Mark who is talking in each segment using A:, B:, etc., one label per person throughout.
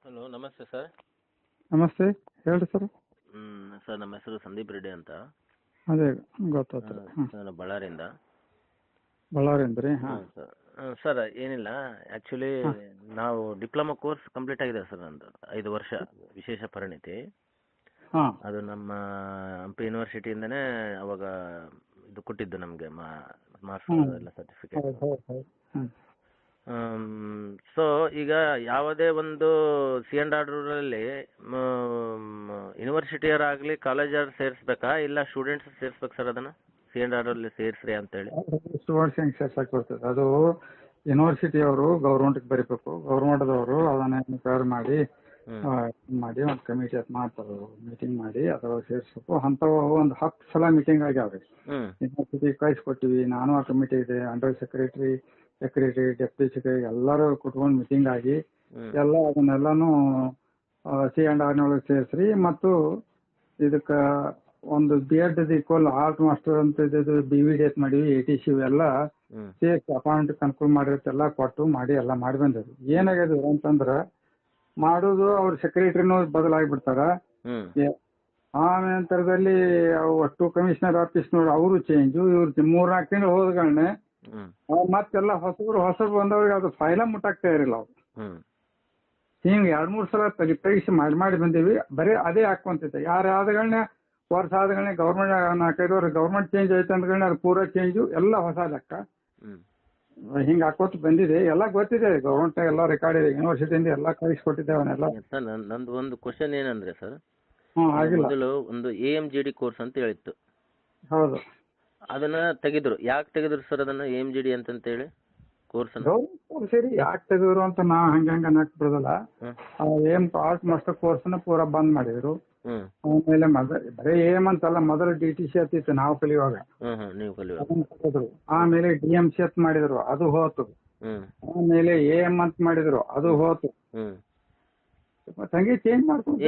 A: Hello, ನಮಸ್ತೆ sir.
B: ನಮಸ್ತೆ, ಹೇಳ್ರಿ ಸರ್.
A: ಸರ್, ನಮ್ಮ ಹೆಸರು ಸಂದೀಪ್ ರೆಡ್ಡಿ ಅಂತ.
B: ಅದೇ ಗೊತ್ತಾಯ್ತು.
A: ನಾನು ಬಳ್ಳಾರಿಯಿಂದ.
B: ಬಳ್ಳಾರಿಯಿಂದ ರೀ?
A: ಹಾಂ ಸರ್. ಸರ್, ಏನಿಲ್ಲ, ಆ್ಯಕ್ಚುಲಿ ನಾವು ಡಿಪ್ಲೊಮಾ ಕೋರ್ಸ್ ಕಂಪ್ಲೀಟ್ ಆಗಿದೆ ಸರ್ ನಂದು 5 ವರ್ಷ ವಿಶೇಷ ಪರಿಣಿತಿ.
B: ಹಾಂ.
A: ಅದು ನಮ್ಮ ಹಂಪಿ ಯೂನಿವರ್ಸಿಟಿಯಿಂದನೇ ಅವಾಗ ಇದು ಕೊಟ್ಟಿದ್ದು ನಮಗೆ ಮಾರ್ಕ್ಸ್ ಎಲ್ಲ ಸರ್ಟಿಫಿಕೇಟ್. ಸೊ ಈಗ ಯಾವುದೇ ಒಂದು ಸಿ ಅಂಡ್ ಆರ್ಡರಲ್ಲಿ ಯೂನಿವರ್ಸಿಟಿಯರಾಗಲಿ ಕಾಲೇಜರ್ ಸೇರಿಸ್ಬೇಕಾ ಇಲ್ಲ ಸ್ಟೂಡೆಂಟ್ಸ್ ಸೇರಿಸ್ಬೇಕು ಸರ್? ಅದನ್ನು ಸಿ ಅಂಡ್ ಆರ್ಡರಲ್ಲಿ ಸೇರಿಸ್ರಿ ಅಂತೇಳಿ
B: ಸ್ಟೂಡೆಂಟ್ಸ್ ಹೆಂಗೆ ಸೇರ್ಸಕ್ಕೆ ಬರ್ತದೆ? ಅದು ಯೂನಿವರ್ಸಿಟಿಯವರು ಗೌರ್ಮೆಂಟ್ಗೆ ಬರೀಬೇಕು. ಗೌರ್ಮೆಂಟ್ದವರು ಅದನ್ನ ಎನ್ಕ್ವೈರ್ ಮಾಡಿ ಒಂದು ಕಮಿಟಿ ಅದು ಮಾಡ್ತಾರೆ, ಮೀಟಿಂಗ್ ಮಾಡಿ ಅದ್ರೊಳಗೆ ಸೇರಿಸ್ಬೇಕು. ಅಂಥವು ಒಂದು 10 ಸಲ ಮೀಟಿಂಗ್ ಆಗ್ಯಾವ್ರಿ. ಯೂನಿವರ್ಸಿಟಿ ಕಳಿಸ್ಕೊಟ್ಟಿವಿ. ನಾನು ಆ ಕಮಿಟಿ ಇದೆ, ಅಂಡರ್ ಸೆಕ್ರೆಟರಿ, ಡೆಪ್ಟಿ ಸೆಕ್ರೆಟರಿ ಎಲ್ಲರೂ ಕುತ್ಕೊಂಡು ಮೀಟಿಂಗ್ ಆಗಿ ಎಲ್ಲ ಅದನ್ನೆಲ್ಲಾನು ಸಿ ಅಂಡ್ ಆರ್ನೊಳಗೆ ಸೇರಿಸ್ರಿ. ಮತ್ತು ಇದಕ್ಕೆ ಒಂದು BEd ಈಕ್ವಲ್ ಆರ್ಟ್ ಮಾಸ್ಟರ್ ಅಂತ ಇದು BVD ಅಂತ ಮಾಡಿವಿ, ATC ಎಲ್ಲ ಸೇರಿಸಿ ಅಪಾಯಿಂಟ್ ಅನುಕೂಲ ಮಾಡಿರತ್ತೆಲ್ಲ ಕೊಟ್ಟು ಮಾಡಿ ಎಲ್ಲ ಮಾಡಿ ಬಂದಿದ್ರು. ಏನಾಗ್ಯದ ಅಂತಂದ್ರೆ ಮಾಡೋದು ಅವ್ರ ಸೆಕ್ರೆಟರಿನೂ ಬದಲಾಗಿಬಿಡ್ತಾರ. ಆನಂತರದಲ್ಲಿ ಒಟ್ಟು ಕಮಿಷನರ್ ಆಫೀಸ್ನವ್ರು ಅವರು ಚೇಂಜು. ಇವ್ರು 3-4 ತಿಂಗಳು ಹೋದ್ಗಳನ್ನೇ ಮತ್ತೆಲ್ಲ ಹೊಸಬ್ರು ಬಂದವ್ರಿಗೆ ಅದು ಫೈಲ ಮುಟ್ಟಾಗ್ತಾ ಇರಲಿಲ್ಲ. ಅವ್ರು ಹಿಂಗೆ 2-3 ಸಲ ತೆಗಿಸಿ ಮಾಡಿ ಬಂದೀವಿ. ಬರೀ ಅದೇ ಹಾಕೊಂತೈತೆ. ಯಾರು ಆದಗಳನ್ನ ವರ್ಷ ಆದಗಳನ್ನ ಗೌರ್ಮೆಂಟ್ 4-5 ವರ್ಷ ಗೌರ್ಮೆಂಟ್ ಚೇಂಜ್ ಐತೆ ಅಂದ್ಗಳನ್ನ ಅದು ಪೂರ ಚೇಂಜು ಎಲ್ಲ ಹೊಸ ಲೆಕ್ಕ ಹಿಂಗೆ ಹಾಕೋತ ಬಂದಿದೆ. ಎಲ್ಲ ಗೊತ್ತಿದೆ, ಗೌರ್ಮೆಂಟ್ ಎಲ್ಲ ರೆಕಾರ್ಡ್ ಇದೆ, ಯೂನಿವರ್ಸಿಟಿಯಿಂದ ಎಲ್ಲ ಕಳಿಸ್ಕೊಟ್ಟಿದ್ದೆ ಅವನ್ನೆಲ್ಲ.
A: ನಂದು ಒಂದು ಕ್ವಶನ್ ಏನಂದ್ರೆ ಸರ್,
B: ಆಗಿಲ್ಲ.
A: ಮೊದಲು ಒಂದು AMGD ಕೋರ್ಸ್ ಅಂತ ಹೇಳಿತ್ತು.
B: ಹೌದು,
A: ಅದನ್ನ ತೆಗೆದ್ರು. ಯಾಕೆ ತೆಗೆದ್ರು ಸರ್ ಅದನ್ನ AMGD ಅಂತೇಳಿ ಕೋರ್ಸ್?
B: ಸರಿ, ಯಾಕೆ ತೆಗೆದ್ರು ಅಂತ ನಾ ಹಂಗೆ ಅನ್ನಕ್ ಬಿಡೋದಲ್ಲ. ಆರ್ಟ್ ಮಾಸ್ಟರ್ ಕೋರ್ಸ್ನ ಪೂರ ಬಂದ್ ಮಾಡಿದ್ರು. ಆಮೇಲೆ ಬರೀ ಅಂತಲ್ಲ, ಮೊದಲು DTC ಹತ್ತಿತ್ತು ನಾವು ಕಲಿಯುವಾಗ. ಆಮೇಲೆ DMC ಅಂತ ಮಾಡಿದ್ರು, ಅದು ಹೋತು. ಆಮೇಲೆ AM ಅಂತ ಮಾಡಿದ್ರು, ಅದು ಹೋತು. ಹಂಗೆ ಚೇಂಜ್ ಮಾಡ್ಕೊಂಡು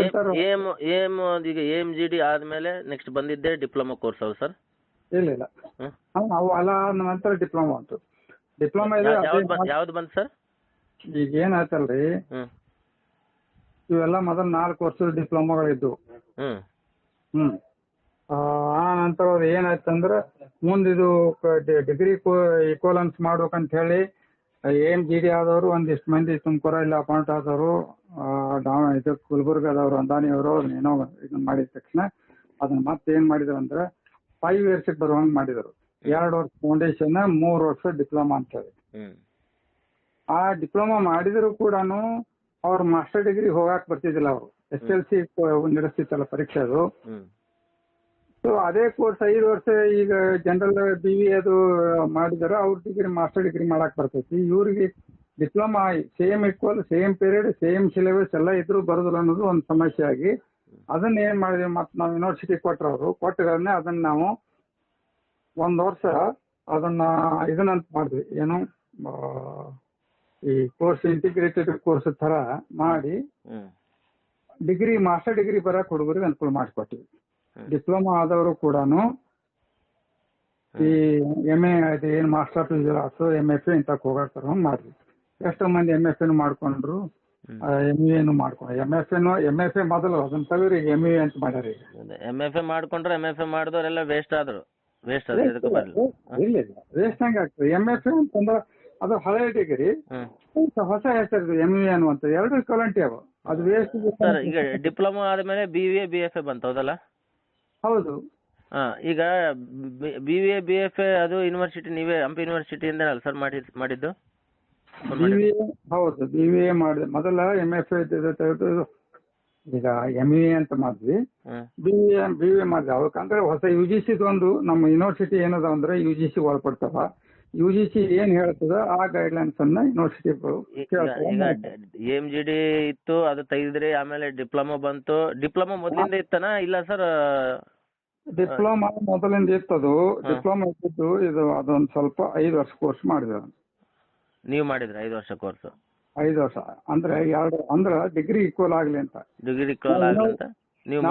A: ಈಗ AMGD ಆದ್ಮೇಲೆ ನೆಕ್ಸ್ಟ್ ಬಂದಿದ್ದೆ ಡಿಪ್ಲೊಮಾ ಕೋರ್ಸ್ ಅವು ಸರ್?
B: ಇಲ್ಲ, ಅವು ಅಲ್ಲ ನಂತರ ಡಿಪ್ಲೊಮಾ ಅಂತು. ಡಿಪ್ಲೊಮಾ ಇದೆ.
A: ಯಾವ್ದು ಬಂತು ಸರ್?
B: ಈಗ ಏನಾಯ್ತಲ್ರಿ, ಇವೆಲ್ಲ ಮೊದಲು 4 ವರ್ಷದ ಡಿಪ್ಲೊಮಾಗಳಿದ್ವು. ಆ ನಂತರ ಅವ್ರು ಏನಾಯ್ತಂದ್ರೆ ಮುಂದಿದು ಡಿಗ್ರಿ ಈಕ್ವಲೆನ್ಸ್ ಮಾಡ್ಬೇಕಂತ ಹೇಳಿ AMGD ಆದವರು ಒಂದಿಷ್ಟು ಮಂದಿ ತುಮಕೂರ ಇಲ್ಲ ಅಪಾಯಿಂಟ್ ಆದವರು, ಇದು ಗುಲ್ಬರ್ಗದವರು ಅಂದಾನಿಯವರು ಅದನ್ನೇನೋ ಇದನ್ನ ಮಾಡಿದ ತಕ್ಷಣ ಅದನ್ನ ಮತ್ತೆ ಏನ್ ಮಾಡಿದ್ರು ಅಂದ್ರೆ 5 ಇಯರ್ಸ್ ಬರುವಂಗೆ ಮಾಡಿದರು. 2 ವರ್ಷ ಫೌಂಡೇಶನ್, 3 ವರ್ಷ ಡಿಪ್ಲೊಮಾ ಅಂತ ಹೇಳಿ. ಆ ಡಿಪ್ಲೊಮಾ ಮಾಡಿದ್ರು ಕೂಡ ಅವ್ರ ಮಾಸ್ಟರ್ ಡಿಗ್ರಿ ಹೋಗಾಕ್ ಬರ್ತಿದ್ದಿಲ್ಲ. ಅವರು SLC ನಡೆಸ್ತಿತ್ತಲ್ಲ ಪರೀಕ್ಷೆ ಅದು. ಸೊ ಅದೇ ಕೋರ್ಸ್ 5 ವರ್ಷ ಈಗ ಜನರಲ್ BV ಅದು ಮಾಡಿದಾರೆ, ಅವ್ರ ಡಿಗ್ರಿ ಮಾಸ್ಟರ್ ಡಿಗ್ರಿ ಮಾಡಕ್ ಬರ್ತೈತಿ. ಇವ್ರಿಗೆ diploma same equal, same period, same syllabus ಎಲ್ಲ ಇದ್ರು ಬರೋದಿಲ್ಲ ಅನ್ನೋದು ಒಂದು ಸಮಸ್ಯೆ ಆಗಿ ಅದನ್ನ ಏನ್ ಮಾಡಿದ್ವಿ, ಮತ್ತೆ ನಾವು ಯೂನಿವರ್ಸಿಟಿ ಕೊಟ್ಟರವರು ಕೊಟ್ಟಗಳನ್ನೇ ಅದನ್ನ ನಾವು 1 ವರ್ಷ ಅದನ್ನ ಇದನ್ನಂತ ಮಾಡಿದ್ವಿ, ಏನು ಈ ಕೋರ್ಸ್ ಇಂಟಿಗ್ರೇಟೆಡ್ ಕೋರ್ಸ್ ತರ ಮಾಡಿ ಡಿಗ್ರಿ ಮಾಸ್ಟರ್ ಡಿಗ್ರಿ ಬರಕ್ ಹುಡುಗರಿಗೆ ಅನುಕೂಲ ಮಾಡಿಕೊಟ್ಟಿವಿ. ಡಿಪ್ಲೊಮಾ ಆದವರು ಕೂಡ ಈ MA ಏನ್ ಮಾಸ್ಟರ್ ಆಫ್ ಆರ್ಟ್ಸ್, MFA ಇಂತಕ್ ಹೋಗಕ್ಕೆ ಮಾಡಿದ್ವಿ. ಎಷ್ಟೋ ಮಂದಿ MFA ಮಾಡ್ಕೊಂಡ್ರು, MA ಮಾಡ್ಕೊಂಡು MFA ಮೊದಲು ಅದನ್ನ ತಗರಿ MA ಅಂತ ಮಾಡ್ಯಾರ.
A: MFA ಮಾಡ್ಕೊಂಡ್ರೆ MFA ಮಾಡಿದವರೆಲ್ಲ ವೇಸ್ಟ್ ಆದ್ರು. ವೇಸ್ಟ್
B: ಇಲ್ಲ, ವೇಸ್ಟ್ ಹಂಗೆ ಆಗ್ತದೆ. MFA ಅಂತಂದ್ರೆ ಅದು ಹಳೆ ಡಿಗ್ರಿ, ಹೊಸ ಹೆಸರು MA ಅನ್ನುವಂತ 2 ಇಕ್ವಲೆಂಟ್ ಅವ. ಅದು ವೇಸ್ಟ್.
A: ಈಗ ಡಿಪ್ಲೊಮಾ ಆದ್ಮೇಲೆ BVA BFA ಬಂತ, ಹೌದಲ್ಲ?
B: ಹೌದು.
A: ಈಗ BVA BFA ಅದು ಯೂನಿವರ್ಸಿಟಿ ನೀವೇ ಹಂಪಿ ಯೂನಿವರ್ಸಿಟಿಯಿಂದ ಅಲ್ಲ ಸರ್ ಮಾಡಿದ್ದು?
B: ಹೌದು, BVA ಮಾಡಿದೆ. ಮೊದಲ MFA ತೆಗೆದು ಈಗ MA ಅಂತ ಮಾಡಿದ್ವಿ. BVA ಮಾಡಿದೆ. ಅವಕ್ಕಂದ್ರೆ ಹೊಸ UGC ಒಂದು ನಮ್ಮ ಯೂನಿವರ್ಸಿಟಿ ಏನದ ಅಂದ್ರೆ UGC ಒಳಪಡ್ತಾವ. UGC ಏನ್ ಹೇಳ್ತದ ಆ ಗೈಡ್ಲೈನ್ಸ್ ಅನ್ನ ಯೂನಿವರ್ಸಿಟಿ
A: AMGD ಇತ್ತು, ಅದು ತೆಗೆದ್ರಿ. ಆಮೇಲೆ ಡಿಪ್ಲೊಮಾ ಬಂತು. ಡಿಪ್ಲೊಮಾ ಮೊದಲಿಂದ ಇತ್ತನ ಇಲ್ಲ ಸರ್?
B: ಡಿಪ್ಲೊಮಾ ಮೊದಲಿಂದ ಇತ್ತದು. ಡಿಪ್ಲೊಮಾ ಇತ್ತು. ಇದು ಅದೊಂದು ಸ್ವಲ್ಪ 5 ವರ್ಷ ಕೋರ್ಸ್ ಮಾಡಿದ್ರು.
A: ನೀವು ಮಾಡಿದ್ರೆ 5 ವರ್ಷ ಕೋರ್ಸ್?
B: 5 ವರ್ಷ ಅಂದ್ರೆ 2 ಅಂದ್ರೆ ಡಿಗ್ರಿ ಈಕ್ವಲ್ ಆಗ್ಲಿ ಅಂತ.
A: ಡಿಗ್ರಿ ಈಕ್ವಲ್ ಆಗ್ಲಿ ಅಂತ ನೀವು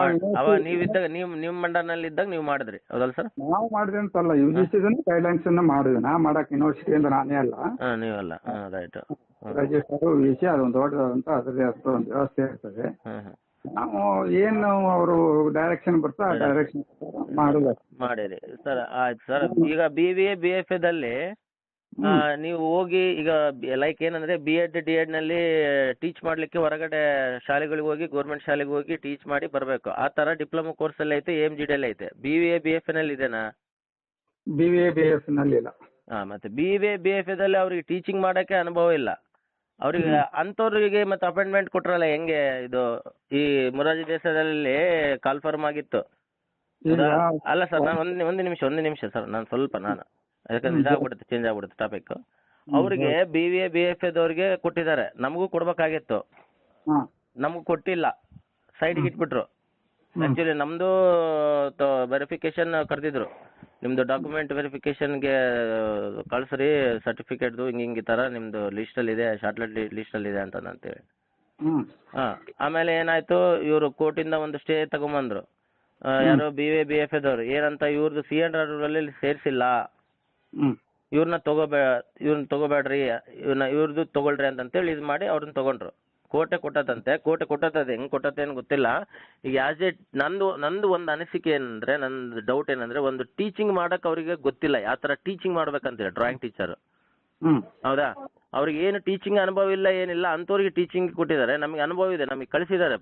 A: ನೀವಿದ್ದಾಗ ನಿಮ್ಮ ಮಂಡಲದಲ್ಲಿ ಇದ್ದಾಗ ನೀವು ಮಾಡಿದ್ರಿ, ಹೌದಲ್ಲ ಸರ್?
B: ನಾವು ಮಾಡಿದ್ರಿ ಅಂತಲ್ಲ, UGC ಗೈಡ್ಲೈನ್ಸ್ ಅನ್ನ ಮಾಡಿದ್ವಿ. ನಾ ಮಾಡಕ್ ಯೂನಿವರ್ಸಿಟಿ ಅಂದ್ರೆ ನಾನೇ ಅಲ್ಲ.
A: ನೀವಲ್ಲ, ರೈಟ್.
B: ರಿಜಿಸ್ಟರ್ ವಿಷಯ ಅದೊಂದು ದೊಡ್ಡದಾದಂತ ಅದರದೇ ಒಂದು ವ್ಯವಸ್ಥೆ ಇರ್ತದೆ.
A: ಹ್ಮ್ ಹ್ಮ್
B: ನಾವು ಏನು ಅವರು ಡೈರೆಕ್ಷನ್ ಬರ್ತಾ ಆ ಡೈರೆಕ್ಷನ್ ಮಾಡುದು.
A: ಮಾಡಿರಿ ಸರ್. ಆಯ್ತು ಸರ್. ಈಗ BBA BFA ದಲ್ಲಿ ನೀವು ಹೋಗಿ ಈಗ ಲೈಕ್ ಏನಂದ್ರೆ B.Ed D.Ed ನಲ್ಲಿ ಟೀಚ್ ಮಾಡ್ಲಿಕ್ಕೆ ಹೊರಗಡೆ ಶಾಲೆಗಳಿಗೆ ಹೋಗಿ ಗೌರ್ಮೆಂಟ್ ಶಾಲೆಗೆ ಹೋಗಿ ಟೀಚ್ ಮಾಡಿ ಬರ್ಬೇಕು. ಆ ತರ ಡಿಪ್ಲೊಮಾ ಕೋರ್ಸ್ ಅಲ್ಲಿ ಐತೆ, AMGD ಅಲ್ಲಿ ಐತೆ. BBA BFA ನಲ್ಲಿ ಇದೆನಾ?
B: BBA BF ನಲ್ಲಿ ಇಲ್ಲ.
A: ಮತ್ತೆ BBA BFA ದಲ್ಲಿ ಅವ್ರಿಗೆ ಟೀಚಿಂಗ್ ಮಾಡಕ್ಕೆ ಅನುಭವ ಇಲ್ಲ. ಅವ್ರಿಗೆ ಅಂತವ್ರಿಗೆ ಮತ್ತೆ ಅಪಾಯಿಂಟ್ಮೆಂಟ್ ಕೊಟ್ರಲ್ಲ ಹೆಂಗೆ ಇದು? ಈ ಮೊರಾರ್ಜಿ ದೇಸಾಯಿದಲ್ಲಿ ಕಾಲ್ಫರ್ಮ್ ಆಗಿತ್ತು. ಅಲ್ಲ ಸರ್, ನಾನು ಒಂದು ನಿಮಿಷ ಸರ್, ನಾನು ಯಾಕಂದ್ರೆ ಇದಾಗ್ಬಿಡುತ್ತೆ, ಚೇಂಜ್ ಆಗ್ಬಿಡುತ್ತೆ ಟಾಪಿಕ್. ಅವ್ರಿಗೆ BBA BFA ದವ್ರಿಗೆ ಕೊಟ್ಟಿದ್ದಾರೆ, ನಮಗೂ ಕೊಡ್ಬೇಕಾಗಿತ್ತು, ನಮಗೂ ಕೊಟ್ಟಿಲ್ಲ, ಸೈಡ್ಗೆ ಇಟ್ಬಿಟ್ರು. ಆಕ್ಚುಲಿ ನಮ್ದು ವೆರಿಫಿಕೇಶನ್ ಕರೆದಿದ್ರು, ನಿಮ್ದು ಡಾಕ್ಯುಮೆಂಟ್ ವೆರಿಫಿಕೇಶನ್ಗೆ ಕಳ್ಸ್ರಿ ಸರ್ಟಿಫಿಕೇಟ್ದು ಹಿಂಗೆ ಈ ತರ ನಿಮ್ದು ಲಿಸ್ಟಲ್ಲಿ ಇದೆ, ಶಾರ್ಟ್ ಲಿಸ್ಟಲ್ಲಿ ಇದೆ ಅಂತೇಳಿ. ಆಮೇಲೆ ಏನಾಯ್ತು, ಇವರು ಕೋರ್ಟಿಂದ ಒಂದು ಸ್ಟೇ ತಗೊಂಬಂದ್ರು. ಯಾರು BBA BFA ದವ್ರು ಏನಂತ, ಇವ್ರದ್ದು C&R ರೂಲಲ್ಲಿ ಸೇರಿಸಿಲ್ಲ, ಇವ್ರನ್ನ ತಗೋಬೇಡ್ರಿ, ಇವ್ರದ್ದು ತಗೊಳ್ರಿ ಅಂತೇಳಿ ಇದು ಮಾಡಿ ಅವ್ರನ್ನ ತಗೊಂಡ್ರು. ಕೋರ್ಟೆ ಕೊಟ್ಟದಂತೆ. ಹೆಂಗ್ ಕೊಟ್ಟತ್ತೆ ಏನು ಗೊತ್ತಿಲ್ಲ. ಈಗ ಆಸ್ ಎ ನಂದು ಒಂದು ಅನಿಸಿಕೆ ಏನಂದ್ರೆ, ನಂದು ಡೌಟ್ ಏನಂದ್ರೆ, ಒಂದು ಟೀಚಿಂಗ್ ಮಾಡಕ್ ಅವ್ರಿಗೆ ಗೊತ್ತಿಲ್ಲ ಯಾವ ತರ ಟೀಚಿಂಗ್ ಮಾಡ್ಬೇಕಂತೇಳಿ. ಡ್ರಾಯಿಂಗ್ ಟೀಚರ್ ಹೌದಾ, ಅವ್ರಿಗೆ ಏನು ಟೀಚಿಂಗ್ ಅನುಭವ ಇಲ್ಲ, ಏನಿಲ್ಲ, ಅಂತವ್ರಿಗೆ ಟೀಚಿಂಗ್ ಕೊಟ್ಟಿದ್ದಾರೆ. ನಮಗೆ ಅನುಭವ ಇದೆ, ನಮಗೆ ಕಳಿಸಿದ್ದಾರೆ.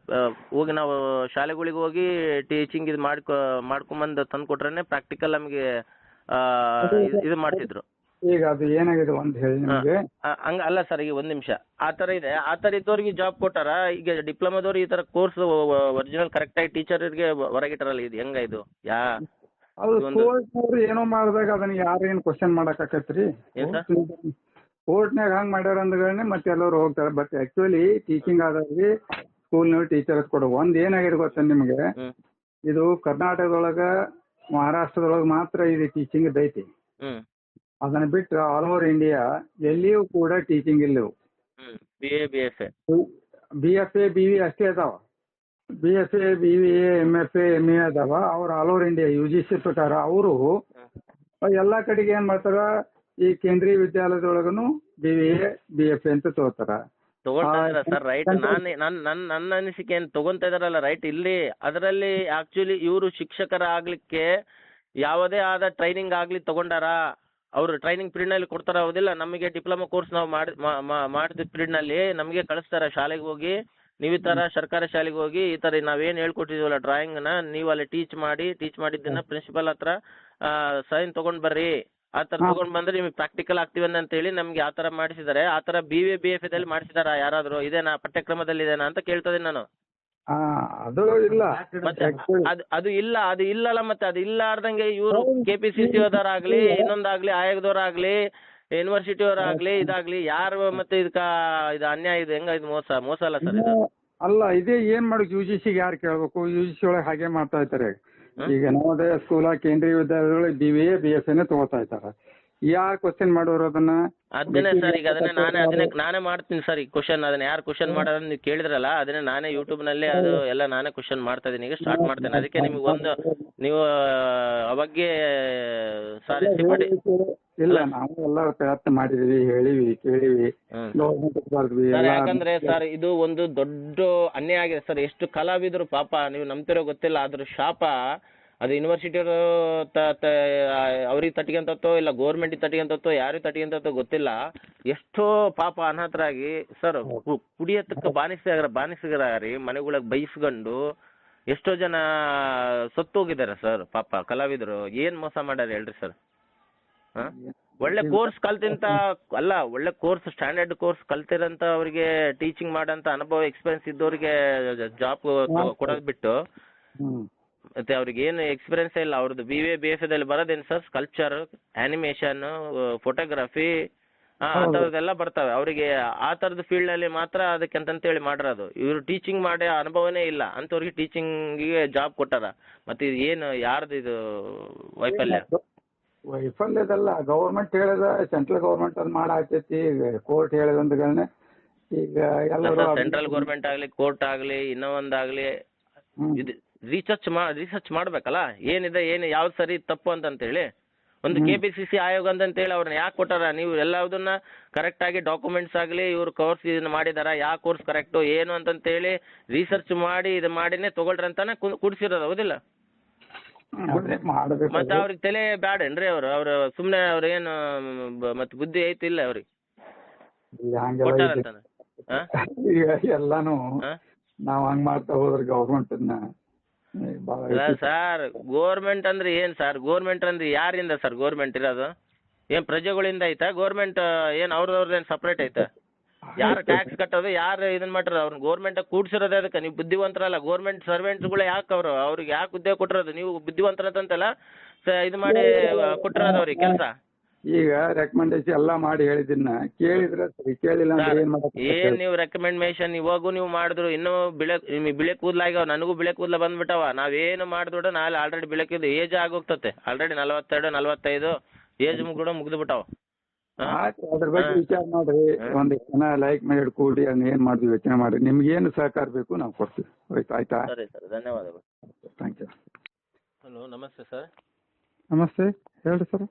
A: ಹೋಗಿ ನಾವು ಶಾಲೆಗಳಿಗೆ ಹೋಗಿ ಟೀಚಿಂಗ್ ಇದು ಮಾಡ್ಕೊಂಬಂದು ತಂದು ಕೊಟ್ರೇನೆ ಪ್ರಾಕ್ಟಿಕಲ್ ನಮಗೆ ಇದು ಮಾಡ್ತಿದ್ರು.
B: ಈಗ ಅದು ಏನಾಗಿದೆ ಅಂತ ಹೇಳಿ ನಿಮಗೆ.
A: ಹಂಗ ಅಲ್ಲ ಸರ್, ಈಗ ಒಂದ್ ನಿಮಿಷ, ಆ ತರ ಇದೆ. ಆ ತರ ಇದ್ದವ್ರಿಗೆ ಜಾಬ್ ಕೊಟ್ಟಾರ. ಈಗ ಡಿಪ್ಲೊಮಾದವ್ರು ಈ ತರ ಕೋರ್ಸ್ ಒರಿಜಿನಲ್ ಕರೆಕ್ಟ್ ಆಗಿ ಟೀಚರ್ಗೆ ಹೊರಗಿಟ್ಟಾರಲ್ಲ, ಇದು ಹೆಂಗ ಇದು?
B: ಏನೋ ಮಾಡಿದಾಗ ಅದನ್ನ ಯಾರೇನ್ ಕ್ವಶನ್ ಮಾಡಕ್ ಆಕತ್ರಿ? ಕೋರ್ಟ್ನಾಗ ಹಂಗ್ ಮಾಡ್ಯಾರ ಅಂದ್ಗಳೇ ಮತ್ತೆ ಎಲ್ಲರೂ ಹೋಗ್ತಾರೆ. ಬಟ್ ಆಕ್ಚುಲಿ ಟೀಚಿಂಗ್ ಆದವ್ರಿಗೆ ಸ್ಕೂಲ್ನಲ್ಲಿ ಟೀಚರ್ಸ್ ಕೊಡೋ ಒಂದ್ ಏನಾಗಿದೆ ಗೊತ್ತ ನಿಮ್ಗೆ, ಇದು ಕರ್ನಾಟಕದೊಳಗ ಮಹಾರಾಷ್ಟ್ರದೊಳಗ ಮಾತ್ರ ಇದು ಟೀಚಿಂಗ್ ಐತಿ. ಅದನ್ನ ಬಿಟ್ಟು ಆಲ್ ಓವರ್ ಇಂಡಿಯಾ ಎಲ್ಲಿಯೂ ಕೂಡ ಟೀಚಿಂಗ್ ಇಲ್ಲವು. BFA BBA ಅಷ್ಟೇ ಅದಾವ. BFA BBA MFA MA ಅದಾವ. ಅವ್ರು ಆಲ್ ಓವರ್ ಇಂಡಿಯಾ UGC ಪ್ರಕಾರ ಅವರು ಎಲ್ಲಾ ಕಡೆಗೆ ಏನ್ ಮಾಡ್ತಾರ, ಈ ಕೇಂದ್ರೀಯ ವಿದ್ಯಾಲಯದೊಳಗನು BBA BFA ಅಂತ ತಗೋತಾರ.
A: ತಗೊಳ್ತಾ ಸರ್, ರೈಟ್. ನನ್ನ ಅನಿಸಿಕೆ ಏನು ತಗೊಂತ ಇದಾರಲ್ಲ, ರೈಟ್. ಇಲ್ಲಿ ಅದರಲ್ಲಿ ಆಕ್ಚುಲಿ ಇವರು ಶಿಕ್ಷಕರ ಆಗ್ಲಿಕ್ಕೆ ಯಾವುದೇ ಆದ ಟ್ರೈನಿಂಗ್ ಆಗ್ಲಿ ತಗೊಂಡಾರ? ಅವ್ರು ಟ್ರೈನಿಂಗ್ ಪೀರಿಯಡ್ ನಲ್ಲಿ ಕೊಡ್ತಾರ, ಹೌದಿಲ್ಲ? ನಮಗೆ ಡಿಪ್ಲೊಮಾ ಕೋರ್ಸ್ ನಾವು ಮಾಡಿದ ಪೀರಿಯಡ್ ನಲ್ಲಿ ನಮಗೆ ಕಳಿಸ್ತಾರ ಶಾಲೆಗೆ ಹೋಗಿ, ನೀವು ಈ ತರ ಸರ್ಕಾರಿ ಶಾಲೆಗೆ ಹೋಗಿ ಈ ತರ ನಾವೇನ್ ಹೇಳ್ಕೊಟ್ಟಿದೀವಲ್ಲ ಡ್ರಾಯಿಂಗ್ ನ, ನೀವು ಅಲ್ಲಿ ಟೀಚ್ ಮಾಡಿದ್ದನ್ನ ಪ್ರಿನ್ಸಿಪಲ್ ಹತ್ರ ಸೈನ್ ತಗೊಂಡ್ ಬರ್ರಿ, ಆ ತರ ತಗೊಂಡ್ ಬಂದ್ರೆ ನಿಮ್ಗೆ ಪ್ರಾಕ್ಟಿಕಲ್ ಆಗ್ತೀವಿ ಅಂತ ಹೇಳಿ ನಮ್ಗೆ ಆ ತರ ಮಾಡಿಸಿದಾರೆ. ಆ ತರ BBA BFA ದಲ್ಲಿ ಮಾಡಿಸಿದಾರ ಯಾರಾದ್ರೂ? ಇದೇನಾ ಪಠ್ಯಕ್ರಮದಲ್ಲಿ ಇದೆನಾ ಅಂತ ಕೇಳ್ತಾ ಇದೀನಿ ನಾನು.
B: ಅದು ಇಲ್ಲ,
A: ಅದು ಇಲ್ಲಲ್ಲ. ಮತ್ತೆ ಅದು ಇಲ್ಲಾರ್ದಂಗೆ ಇವರು KPCC ಅವರಾಗ್ಲಿ, ಇನ್ನೊಂದಾಗ್ಲಿ, ಆಯೋಗದವರಾಗ್ಲಿ, ಯೂನಿವರ್ಸಿಟಿ ಅವರಾಗ್ಲಿ, ಇದಾಗ್ಲಿ ಯಾರು ಮತ್ತೆ ಇದು ಅನ್ಯಾಯ, ಇದು ಹೆಂಗ? ಇದು ಮೋಸ ಅಲ್ಲ ಸರ್ ಇದು?
B: ಅಲ್ಲ, ಇದೇ ಏನ್ ಮಾಡಿ UGC ಯಾರು ಕೇಳ್ಬೇಕು? UGC ಒಳಗೆ ಹಾಗೆ ಮಾಡ್ತಾ ಇರ್ತಾರೆ. ಈಗ ನವೋದಯ ಸ್ಕೂಲ ಕೇಂದ್ರೀಯ ವಿದ್ಯಾಲಯದೊಳಗೆ BBA BFA ತಗೋತಾ ಇರ್ತಾರ. ಯಾರು ಕ್ವಶನ್ ಮಾಡೋರು ಅದನ್ನ?
A: ಅದನ್ನೇ ಸರ್, ಈಗ ನಾನೇ ಮಾಡ್ತೀನಿ ಸರ್. ಈ ಕ್ವಶನ್ ಅದನ್ನ ಯಾರು ಕ್ವಶನ್ ಮಾಡೋದು ನೀವು ಕೇಳಿದ್ರಲ್ಲ, ಅದನ್ನೇ ನಾನೇ ಯೂಟ್ಯೂಬ್ ನಲ್ಲಿ ಅದು ಎಲ್ಲ ನಾನೇ ಕ್ವಶನ್ ಮಾಡ್ತಾ ಇದೀನಿ, ಈಗ ಸ್ಟಾರ್ಟ್ ಮಾಡ್ತೇನೆ. ಅದಕ್ಕೆ ನಿಮ್ಗೆ ಒಂದು ನೀವು ಅವಾಗೆ ಸಾರಿ
B: ಇಲ್ಲ, ನಾವು ಎಲ್ಲ ಪ್ರಯತ್ನ ಮಾಡಿದೀವಿ, ಹೇಳಿವಿ, ಕೇಳಿವಿ,
A: ಯಾಕಂದ್ರೆ ಸರ್ ಇದು ಒಂದು ದೊಡ್ಡ ಅನ್ಯಾಯ ಆಗಿದೆ ಸರ್. ಎಷ್ಟು ಕಲಾವಿದರು ಪಾಪ, ನೀವು ನಂಬ್ತಿರೋ ಗೊತ್ತಿಲ್ಲ, ಅದ್ರ ಶಾಪ ಅದು ಯೂನಿವರ್ಸಿಟಿ ಅವ್ರಿಗೆ ತಟ್ಟಿಗೆಂತತ್ತೋ ಇಲ್ಲ ಗೌರ್ಮೆಂಟಿಗೆ ತಟ್ಟಿಗೆಂತತ್ತೋ ಯಾರಿಗೆ ತಟ್ಟಿಗೆಂತತ್ತೋ ಗೊತ್ತಿಲ್ಲ. ಎಷ್ಟೋ ಪಾಪ ಅನಾಥರಾಗಿ ಸರ್ ಕುಡಿಯತ್ತಕ್ಕ ಬಾನಿಸಗಾರಿ ಮನೆಗಳಿಗೆ ಬೈಸ್ಕೊಂಡು ಎಷ್ಟೋ ಜನ ಸತ್ತು ಹೋಗಿದ್ದಾರೆ ಸರ್. ಪಾಪ ಕಲಾವಿದರು ಏನ್ ಮೋಸ ಮಾಡ್ಯಾರ ಹೇಳ್ರಿ ಸರ್. ಒಳ್ಳೆ ಕೋರ್ಸ್ ಕಲ್ತಿಂತ ಅಲ್ಲ, ಒಳ್ಳೆ ಕೋರ್ಸ್, ಸ್ಟ್ಯಾಂಡರ್ಡ್ ಕೋರ್ಸ್ ಕಲ್ತಿರಂತ ಅವ್ರಿಗೆ ಟೀಚಿಂಗ್ ಮಾಡಂತ ಅನುಭವ ಎಕ್ಸ್ಪೀರಿಯನ್ಸ್ ಇದ್ದವ್ರಿಗೆ ಜಾಬ್ ಕೊಡೋದ್ ಬಿಟ್ಟು ಮತ್ತೆ ಅವ್ರಿಗೆ ಏನು ಎಕ್ಸ್ಪೀರಿಯನ್ಸ್ ಇಲ್ಲ. ಅವ್ರದ್ದು BBA BFA ದಲ್ಲಿ ಬರೋದೇನು ಸರ್? ಸ್ಕಲ್ಪ್ಚರ್, ಆನಿಮೇಷನ್, ಫೋಟೋಗ್ರಫಿ, ಅಂತವೆಲ್ಲ ಬರ್ತವೆ. ಅವರಿಗೆ ಆ ತರದ ಫೀಲ್ಡ್ ನಲ್ಲಿ ಮಾತ್ರ ಅದಕ್ಕೆ ಅಂತೇಳಿ ಮಾಡಿರೋದು. ಇವರು ಟೀಚಿಂಗ್ ಮಾಡೋ ಅನುಭವನೇ ಇಲ್ಲ ಅಂತವ್ರಿಗೆ ಟೀಚಿಂಗಿಗೆ ಜಾಬ್ ಕೊಟ್ಟಾರ. ಮತ್ತೆ ಇದು ಏನು ಯಾರ್ದು ಇದು
B: ವೈಫಲ್ಯದಲ್ಲ, ಗವರ್ಮೆಂಟ್ ಹೇಳಿದ, ಸೆಂಟ್ರಲ್ ಗವರ್ಮೆಂಟ್ ಅದ್ ಮಾಡಾಕೈತಿ, ಕೋರ್ಟ್ ಹೇಳಿದಂದ್ಗಳನ್ನ ಈಗ ಎಲ್ಲರೂ
A: ಸೆಂಟ್ರಲ್ ಗವರ್ಮೆಂಟ್ ಆಗ್ಲಿ, ಕೋರ್ಟ್ ಆಗ್ಲಿ, ಇನ್ನೂ ಒಂದಾಗ್ಲಿ ರಿಸರ್ಚ್ ಮಾಡ್ಬೇಕಲ್ಲ, ಏನಿದೆ ಏನು ಯಾವ್ದು ಸರಿ ತಪ್ಪು ಅಂತೇಳಿ ಒಂದು KPCC ಆಯೋಗ ಅಂತೇಳಿ ಅವ್ರನ್ನ ಯಾಕೆ ಕೊಟ್ಟಾರ? ನೀವು ಎಲ್ಲದನ್ನ ಕರೆಕ್ಟ್ ಆಗಿ ಡಾಕ್ಯುಮೆಂಟ್ಸ್ ಆಗಲಿ ಇವ್ರು ಕೋರ್ಸ್ ಇದನ್ನ ಮಾಡಿದಾರ, ಯಾವ ಕೋರ್ಸ್ ಕರೆಕ್ಟು ಏನು ಅಂತಂತೇಳಿ ರಿಸರ್ಚ್ ಮಾಡಿ ಇದು ಮಾಡಿನೇ ತಗೊಳ್ರಿ ಅಂತಾನೆ ಕುಡ್ಸಿರೋದು, ಹೌದಿಲ್ಲ?
B: ಮಾಡಬೇಕು.
A: ಮತ್ತೆ ಅವ್ರಿಗೆ ತಲೆ ಬ್ಯಾಡೇನ್ರಿ ಅವ್ರು ಸುಮ್ನೆ ಅವ್ರ ಏನು ಮತ್ತೆ ಬುದ್ಧಿ ಐತಿಲ್ಲ ಅವ್ರಿಗೆ ಕೊಟ್ಟಾರಂತಾನೆ?
B: ಈಗ ಎಲ್ಲಾನು ನಾವ್ ಹಂಗ್ ಮಾಡ್ತಾ ಹೋದ್ರೆ ಗೌರ್ಮೆಂಟ್
A: ಸರ್ ಗೋರ್ಮೆಂಟ್ ಅಂದ್ರೆ ಏನ್ ಸರ್? ಗೋರ್ಮೆಂಟ್ ಅಂದ್ರೆ ಯಾರಿಂದ ಸರ್ ಗೋರ್ಮೆಂಟ್ ಇರೋದು? ಏನ್ ಪ್ರಜೆಗಳಿಂದ ಐತಾ ಗೋರ್ಮೆಂಟ್? ಏನ್ ಅವ್ರದೇನ್ ಸಪ್ರೇಟ್ ಐತಾ? ಯಾರು ಟ್ಯಾಕ್ಸ್ ಕಟ್ಟೋದು, ಯಾರು ಇದನ್ ಮಾಡ್ರ? ಅವ್ರನ್ನ ಗೋರ್ಮೆಂಟ್ ಕೂಡ್ಸಿರೋದೇ ಅದಕ್ಕೆ. ನೀವು ಬುದ್ಧಿವಂತರಲ್ಲ, ಗೋರ್ಮೆಂಟ್ ಸರ್ವೆಂಟ್ಸ್ಗಳು ಯಾಕೆ ಅವ್ರಿಗೆ ಯಾಕೆ ಉದ್ಯೋಗ ಕೊಟ್ಟಿರೋದು? ನೀವು ಬುದ್ಧಿವಂತರಂತಲ್ಲ ಇದು ಮಾಡಿ ಕೊಟ್ಟಿರೋದು ಅವ್ರಿಗೆ ಕೆಲಸ.
B: ಈಗ ರೆಕಮೆಂಡೇಶನ್ ಎಲ್ಲಾ ಮಾಡಿ ಹೇಳಿದಿನ ಕೇಳಿದ್ರೆ ಸರಿ, ಕೇಳಿಲ್ಲ ಅಂದ್ರೆ ಏನ್ ಮಾಡಕ್ಕೆ?
A: ಏನ್ ನೀವು ರೆಕಮೆಂಡೇಶನ್ ಇವಾಗೂ ನೀವು ಮಾಡಿದ್ರು ಇನ್ನೂ ಬಿಳೆ ಕೂದ್ಲಾಗ್ಯಾವ, ನನಗೂ ಬಿಳೆ ಕೂದ್ಲ ಬಂದ್ಬಿಟ್ಟವ. ನಾವೇನು ಮಾಡಿದ್ರು ನಾಳೆ ಆಲ್ರೆಡಿ ಬಿಳೆ ಕೂದ್ಲು ಏಜ್ ಆಗೋಗ್ತತೆ. ಆಲ್ರೆಡಿ 42 45 ಏಜ್ ಕೂಡ ಮುಗ್ದು ಬಿಟ್ಟಾವ.
B: ಅದ್ರ ಬಗ್ಗೆ ವಿಚಾರ ಮಾಡ್ರಿ, ಒಂದಿಷ್ಟು ಜನ ಲೈಕ್ ಮಾಡಿ ಕೂಡಿ ಅದನ್ನ ಏನ್ ಮಾಡ್ತೀವಿ ಯೋಚನೆ ಮಾಡ್ರಿ. ನಿಮ್ಗೆ ಏನು ಸಹಕಾರ ಬೇಕು ನಾವು ಕೊಡ್ತೀವಿ. ಆಯ್ತಾ?
A: ಸರಿ ಸರ್, ಧನ್ಯವಾದಗಳು.
B: Thank you.
A: ಹಲೋ, ನಮಸ್ತೆ ಸರ್.
B: ನಮಸ್ತೆ, ಹೇಳ್ರಿ ಸರ್.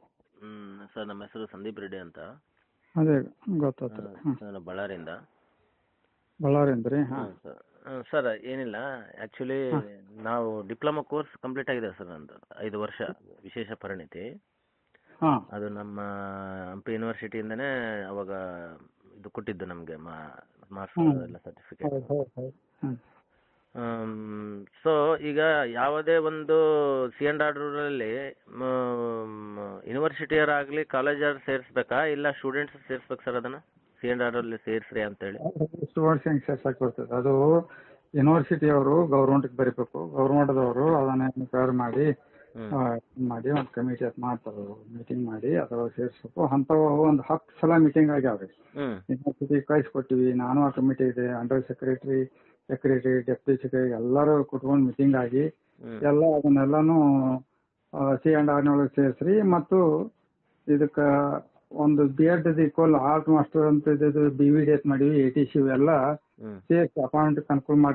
A: ಸರ್ ನಮ್ಮ ಹೆಸರು ಸಂದೀಪ್ ರೆಡ್ಡಿ ಅಂತ.
B: ಅದೇ ಗೊತ್ತಾಯ್ತು.
A: ನಾನು ಬಳ್ಳಾರಿಯಿಂದ.
B: ಬಳ್ಳಾರಿಯಿಂದ ರೀ?
A: ಹಾಂ ಸರ್. ಸರ್ ಏನಿಲ್ಲ, ಆ್ಯಕ್ಚುಲಿ ನಾವು ಡಿಪ್ಲೊಮಾ ಕೋರ್ಸ್ ಕಂಪ್ಲೀಟ್ ಆಗಿದೆ ಸರ್ ನಂದು, 5 ವರ್ಷ ವಿಶೇಷ ಪರಿಣಿತಿ.
B: ಹಾಂ.
A: ಅದು ನಮ್ಮ ಹಂಪಿ ಯೂನಿವರ್ಸಿಟಿಯಿಂದನೇ ಅವಾಗ ಇದು ಕೊಟ್ಟಿದ್ದು ನಮಗೆ ಮಾರ್ಕ್ಸ್ ಎಲ್ಲ ಸರ್ಟಿಫಿಕೇಟ್. ಸೊ ಈಗ ಯಾವುದೇ ಒಂದು C&R ರೂರಲ್ಲಿ ಯೂನಿವರ್ಸಿಟಿಯರಾಗಲಿ ಕಾಲೇಜರ್ ಸೇರಿಸ್ಬೇಕಾ ಇಲ್ಲ ಸ್ಟೂಡೆಂಟ್ಸ್ ಸೇರಿಸ್ಬೇಕು ಸರ್? ಅದನ್ನು C&R ಅಲ್ಲಿ ಸೇರಿಸ್ರಿ ಅಂತೇಳಿ
B: ಸ್ಟೂಡೆಂಟ್ಸ್ ಹೆಂಗೆ ಸೇರ್ಸಕ್ಕೆ ಬರ್ತದೆ? ಅದು ಯೂನಿವರ್ಸಿಟಿಯವರು ಗೌರ್ಮೆಂಟ್ಗೆ ಬರೀಬೇಕು, ಗೌರ್ಮೆಂಟ್ದವರು ಅದನ್ನ ಎನ್ಕ್ವೈರ್ ಮಾಡಿ ಒಂದು ಕಮಿಟಿ ಅಂತ ಮಾಡ್ತಾರೆ, ಮೀಟಿಂಗ್ ಮಾಡಿ ಅದ್ರೊಳಗೆ ಸೇರಿಸ್ಬೇಕು. ಅಂಥವು ಒಂದು 10 ಸಲ ಮೀಟಿಂಗ್ ಆಗ್ಯಾವ್ರಿ. ಯೂನಿವರ್ಸಿಟಿ ಕಳಿಸ್ಕೊಟ್ಟಿವಿ, ನಾನು ಆ ಕಮಿಟಿ ಇದೆ, ಅಂಡರ್ ಸೆಕ್ರೆಟರಿ, ಡೆಪ್ಯೂಟಿ ಸೆಕ್ರೆಟರಿ ಎಲ್ಲರೂ ಕುತ್ಕೊಂಡು ಮೀಟಿಂಗ್ ಆಗಿ ಎಲ್ಲ ಅದನ್ನೆಲ್ಲಾನು C&R ಸೇರಿಸ್ರಿ. ಮತ್ತು ಇದಕ್ಕೆ ಒಂದು B.Ed ಈಕ್ವಲ್ ಆರ್ಟ್ ಮಾಸ್ಟರ್ ಅಂತ BVD ಅಂತ ಮಾಡಿವಿ, ATC ಎಲ್ಲ ಸೇರಿಸಿ ಅಪಾಯಿಂಟ್ ಅನುಕೂಲ ಮಾಡಿ